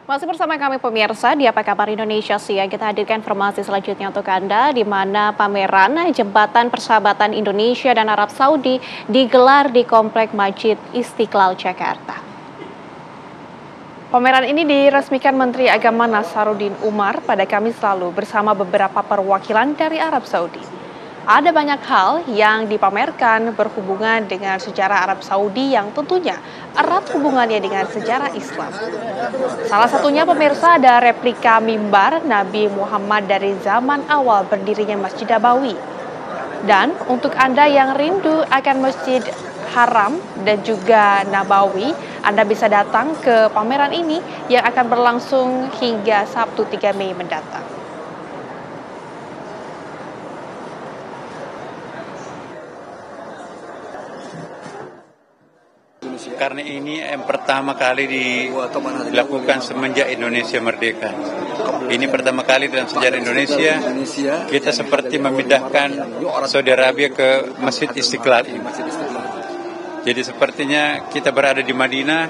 Masih bersama kami pemirsa di Apa Kabar Indonesia Siang, kita hadirkan informasi selanjutnya untuk Anda di mana pameran Jembatan Persahabatan Indonesia dan Arab Saudi digelar di Komplek Masjid Istiqlal, Jakarta. Pameran ini diresmikan Menteri Agama Nasaruddin Umar pada Kamis lalu bersama beberapa perwakilan dari Arab Saudi. Ada banyak hal yang dipamerkan berhubungan dengan sejarah Arab Saudi yang tentunya erat hubungannya dengan sejarah Islam. Salah satunya pemirsa ada replika mimbar Nabi Muhammad dari zaman awal berdirinya Masjid Nabawi. Dan untuk Anda yang rindu akan Masjid Haram dan juga Nabawi, Anda bisa datang ke pameran ini yang akan berlangsung hingga Sabtu 3 Mei mendatang. Karena ini yang pertama kali dilakukan semenjak Indonesia merdeka. Ini pertama kali dalam sejarah Indonesia kita seperti memindahkan Saudi Arabia ke Masjid Istiqlal ini. Jadi sepertinya kita berada di Madinah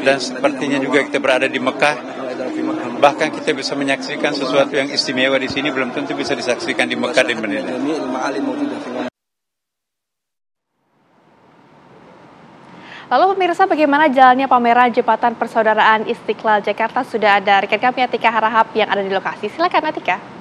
dan sepertinya juga kita berada di Mekah. Bahkan kita bisa menyaksikan sesuatu yang istimewa di sini belum tentu bisa disaksikan di Mekah dan Madinah. Lalu pemirsa, bagaimana jalannya pameran Jembatan Persaudaraan Istiqlal Jakarta? Sudah ada rekan kami Atika Harahap yang ada di lokasi. Silakan Atika.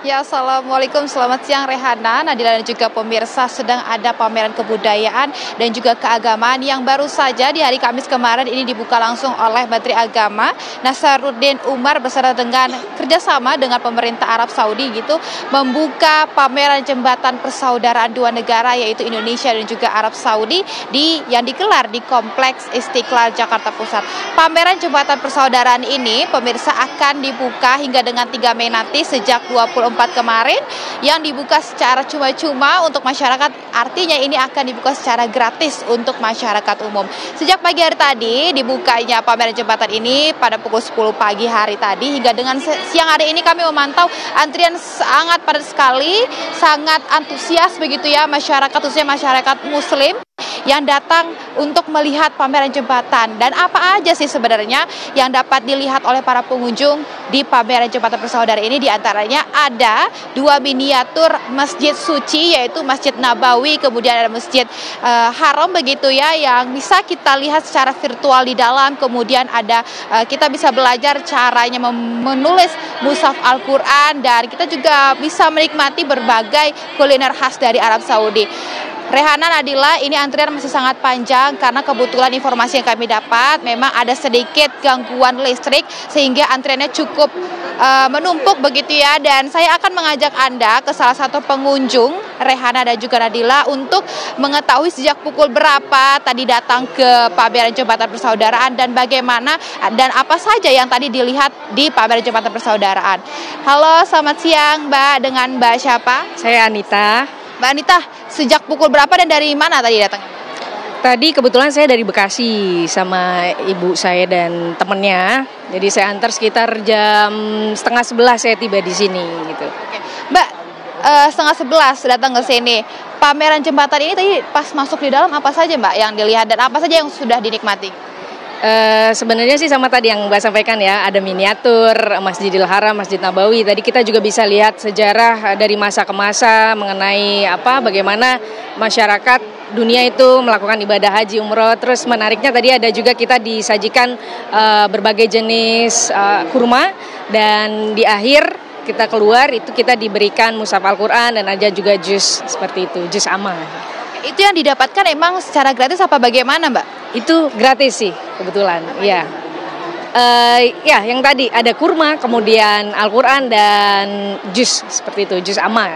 Ya, Assalamualaikum, selamat siang Rehana, Nadila dan juga pemirsa. Sedang ada pameran kebudayaan dan juga keagamaan yang baru saja di hari Kamis kemarin ini dibuka langsung oleh Menteri Agama Nasaruddin Umar beserta dengan kerjasama dengan pemerintah Arab Saudi gitu, membuka pameran Jembatan Persaudaraan dua negara yaitu Indonesia dan juga Arab Saudi yang digelar di Kompleks Istiqlal Jakarta Pusat. Pameran Jembatan Persaudaraan ini pemirsa akan dibuka hingga dengan 3 Mei nanti sejak 24 kemarin yang dibuka secara cuma-cuma untuk masyarakat, artinya ini akan dibuka secara gratis untuk masyarakat umum. Sejak pagi hari tadi dibukanya pameran jembatan ini pada pukul 10 pagi hari tadi hingga dengan siang hari ini kami memantau antrian sangat padat sekali, sangat antusias begitu ya masyarakat, khususnya masyarakat muslim yang datang untuk melihat pameran jembatan. Dan apa aja sih sebenarnya yang dapat dilihat oleh para pengunjung di pameran Jembatan Persaudaraan ini? Di antaranya ada 2 miniatur masjid suci yaitu Masjid Nabawi, kemudian ada Masjid Haram begitu ya yang bisa kita lihat secara virtual di dalam. Kemudian ada kita bisa belajar caranya menulis mushaf Al-Quran dan kita juga bisa menikmati berbagai kuliner khas dari Arab Saudi. Rehana, Nadila, ini antrian masih sangat panjang karena kebetulan informasi yang kami dapat memang ada sedikit gangguan listrik sehingga antriannya cukup menumpuk begitu ya. Dan saya akan mengajak Anda ke salah satu pengunjung, Rehana dan juga Nadila, untuk mengetahui sejak pukul berapa tadi datang ke pameran Jembatan Persaudaraan dan bagaimana dan apa saja yang tadi dilihat di pameran Jembatan Persaudaraan. Halo, selamat siang Mbak, dengan Mbak siapa? Saya Anita. Mbak Anita, sejak pukul berapa dan dari mana tadi datang? Tadi kebetulan saya dari Bekasi sama ibu saya dan temennya. Jadi saya antar sekitar jam 10:30 saya tiba di sini gitu. Oke. Mbak, 10:30 datang ke sini. Pameran jembatan ini tadi pas masuk di dalam apa saja Mbak yang dilihat dan apa saja yang sudah dinikmati? Sebenarnya sih sama tadi yang Mbak sampaikan ya, ada miniatur Masjidil Haram, Masjid Nabawi. Tadi kita juga bisa lihat sejarah dari masa ke masa mengenai bagaimana masyarakat dunia itu melakukan ibadah haji umroh. Terus menariknya tadi ada juga kita disajikan berbagai jenis kurma dan di akhir kita keluar itu kita diberikan mushaf Al-Quran dan ada juga jus seperti itu, jus amal. Itu yang didapatkan emang secara gratis apa bagaimana Mbak? Itu gratis sih kebetulan, ya. Ya, yang tadi ada kurma, kemudian Al-Quran dan jus seperti itu, jus amal.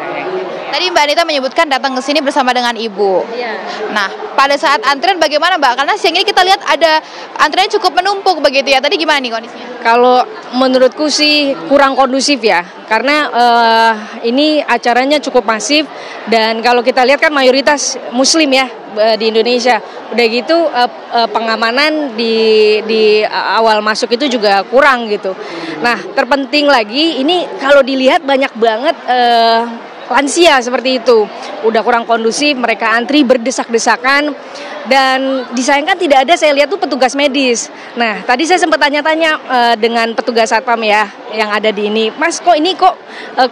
Tadi Mbak Anita menyebutkan datang ke sini bersama dengan ibu. Iya. Nah, pada saat antrian bagaimana Mbak? Karena siang ini kita lihat ada antrian cukup menumpuk begitu ya. Tadi gimana nih kondisinya? Kalau menurutku sih kurang kondusif ya, karena ini acaranya cukup masif dan kalau kita lihat kan mayoritas Muslim ya di Indonesia. Udah gitu pengamanan di awal masuk itu juga kurang gitu. Nah, terpenting lagi ini kalau dilihat banyak banget lansia seperti itu. Udah kurang kondusif, mereka antri berdesak-desakan, dan disayangkan tidak ada saya lihat tuh petugas medis. Nah, tadi saya sempat tanya-tanya dengan petugas satpam ya yang ada di ini, Mas kok ini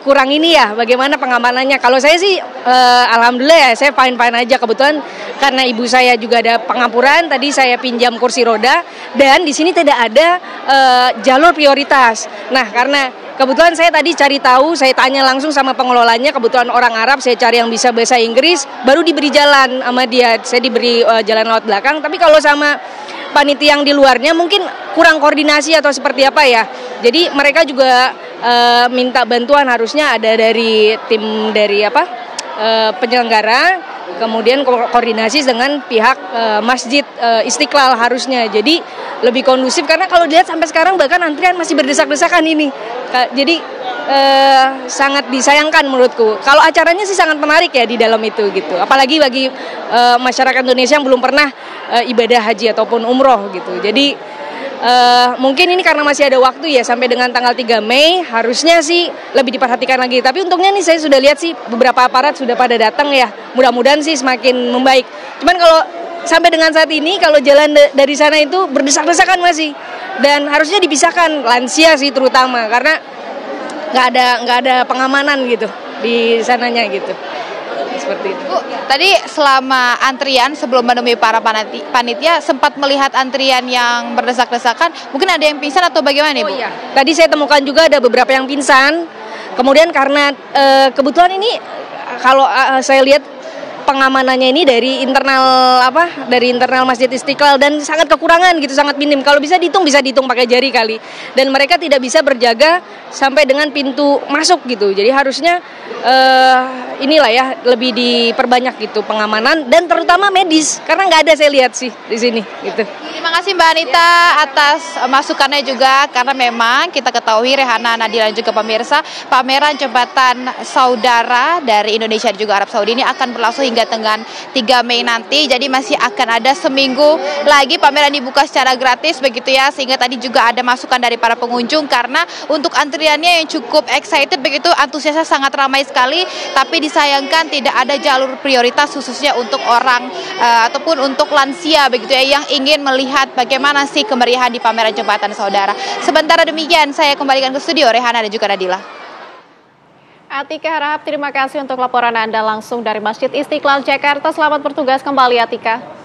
kurang ini ya, bagaimana pengamanannya? Kalau saya sih alhamdulillah ya, saya fine-fine aja. Kebetulan karena ibu saya juga ada pengampuran, tadi saya pinjam kursi roda, dan di sini tidak ada jalur prioritas. Nah, karena kebetulan saya tadi cari tahu, saya tanya langsung sama pengelolanya, kebetulan orang Arab, saya cari yang bisa bahasa Inggris, baru diberi jalan sama dia, saya diberi jalan lewat belakang. Tapi kalau sama panitia yang di luarnya mungkin kurang koordinasi atau seperti apa ya. Jadi mereka juga minta bantuan, harusnya ada dari tim dari penyelenggara, kemudian koordinasi dengan pihak Masjid Istiqlal harusnya. Jadi lebih kondusif, karena kalau dilihat sampai sekarang bahkan antrian masih berdesak-desakan ini. Jadi sangat disayangkan menurutku. Kalau acaranya sih sangat menarik ya di dalam itu gitu. Apalagi bagi masyarakat Indonesia yang belum pernah ibadah haji ataupun umroh gitu. Jadi mungkin ini karena masih ada waktu ya, sampai dengan tanggal 3 Mei harusnya sih lebih diperhatikan lagi. Tapi untungnya nih saya sudah lihat sih beberapa aparat sudah pada datang ya. Mudah-mudahan sih semakin membaik. Cuman kalau sampai dengan saat ini kalau jalan dari sana itu berdesak-desakan masih, dan harusnya dipisahkan lansia sih terutama, karena nggak ada pengamanan gitu di sananya gitu. Seperti itu. Bu, tadi selama antrian sebelum menemui para panitia sempat melihat antrian yang berdesak-desakan, mungkin ada yang pingsan atau bagaimana nih, Bu? Iya. Tadi saya temukan juga ada beberapa yang pingsan. Kemudian karena kebetulan ini kalau saya lihat pengamanannya ini dari internal Masjid Istiqlal, dan sangat kekurangan gitu, sangat minim. Kalau bisa dihitung pakai jari kali. Dan mereka tidak bisa berjaga sampai dengan pintu masuk gitu. Jadi harusnya inilah ya, lebih diperbanyak gitu pengamanan, dan terutama medis, karena nggak ada saya lihat sih di sini gitu. Terima kasih Mbak Anita atas masukannya juga, karena memang kita ketahui Rehana, Nadila dan juga pemirsa, pameran jembatan saudara dari Indonesia dan juga Arab Saudi ini akan berlangsung hingga tanggal 3 Mei nanti. Jadi masih akan ada seminggu lagi pameran dibuka secara gratis begitu ya, sehingga tadi juga ada masukan dari para pengunjung, karena untuk antriannya yang cukup excited begitu, antusiasnya sangat ramai sekali, tapi disayangkan tidak ada jalur prioritas khususnya untuk orang ataupun untuk lansia begitu ya, yang ingin melihat bagaimana sih kemeriahan di pameran jembatan saudara. Sementara demikian saya kembalikan ke studio Rehana dan juga Nadila. Atika Harahap, terima kasih untuk laporan Anda langsung dari Masjid Istiqlal Jakarta. Selamat bertugas kembali Atika.